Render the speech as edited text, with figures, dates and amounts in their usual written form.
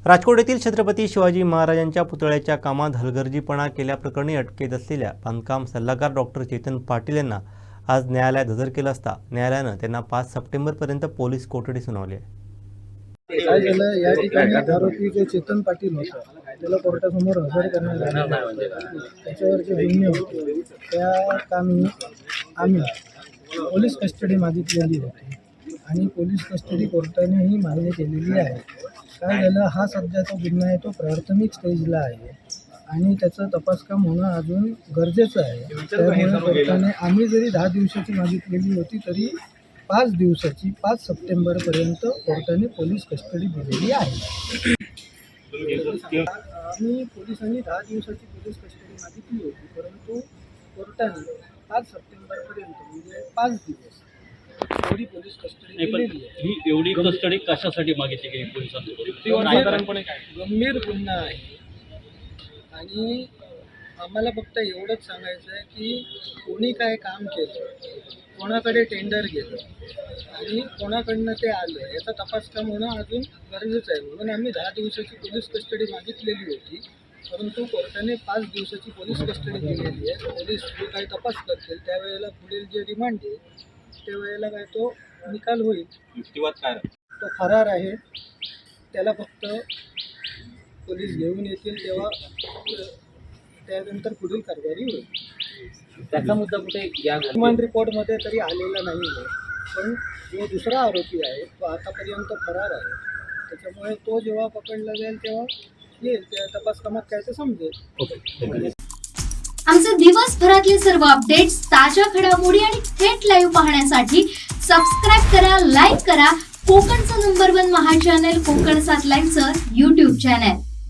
राजकोट येथील छत्रपती शिवाजी महाराजांच्या पुतळ्याच्या कामात हलगर्जीपणा केल्याप्रकरणी अटकेत असलेल्या बांधकाम सल्लागार डॉक्टर चेतन पाटील यांना आज न्यायालयात हजर केलं असता न्यायालयानं त्यांना 5 सप्टेंबरपर्यंत पोलीस कोठडी सुनावली आहे. काय झालं, या ठिकाणी आरोपी जो चेतन पाटील होता त्याला कोर्टासमोर हजर करण्यात आलं. त्याच्यावर जे गुन्हे होते त्या कामी आम्ही पोलीस कस्टडी मागितलेली होती आणि पोलीस कस्टडी कोर्टानेही मान्य केलेली आहे. काय झालं, हा सध्याचा गुन्हा आहे तो प्राथमिक स्टेजला आहे आणि त्याचं तपासकाम होणं अजून गरजेचं आहे. त्यामुळे कोर्टाने आम्ही जरी 10 दिवसाची मागितलेली होती तरी 5 दिवसाची 5 सप्टेंबरपर्यंत कोर्टाने पोलीस कस्टडी दिलेली आहे. आम्ही पोलिसांनी 10 दिवसाची पोलीस कस्टडी मागितली होती, परंतु कोर्टाने 5 सप्टेंबरपर्यंत म्हणजे 5 दिवस एवढी पोलीस कस्टडी दिलेली आहे. ही एवढी कस्टडी कशासाठी मागितली गेली पोलिसांकडून? गंभीर गुन्हा आहे आणि आम्हाला फक्त एवढंच सांगायचं आहे की कोणी काय काम केलं, कोणाकडे टेंडर गेलं आणि कोणाकडनं ते आलं याचा तपासकाम होणं अजून गरजेचं आहे. म्हणून आम्ही 10 दिवसाची पोलीस कस्टडी मागितलेली होती, परंतु कोर्टाने 5 दिवसाची पोलीस कस्टडी दिलेली आहे. पोलीस जे काही तपास करतील त्यावेळेला पुढील जे रिमांड आहे त्यावेळेला काय तो निकाल होईल. युक्तिवाद काय? तो फरार आहे, त्याला फक्त पोलीस घेऊन येतील तेव्हा त्यानंतर पुढील कारवाई होईल. त्याचा मुद्दा कुठे या रिमांड रिपोर्टमध्ये तरी आलेला नाही आहे, पण जो दुसरा आरोपी आहे तो आतापर्यंत फरार आहे. त्याच्यामुळे तो जेव्हा पकडला जाईल तेव्हा येईल त्या तपासकामात काय ते समजेल. आमचे दिवसभरातले सर्व अपडेट्स, ताज्या घडामोडी आणि थेट लाईव्ह पाहण्यासाठी सबस्क्राईब करा, लाईक करा कोकणचं नंबर 1 महा चॅनल कोकण 7 लाईव्हचं YouTube चॅनल.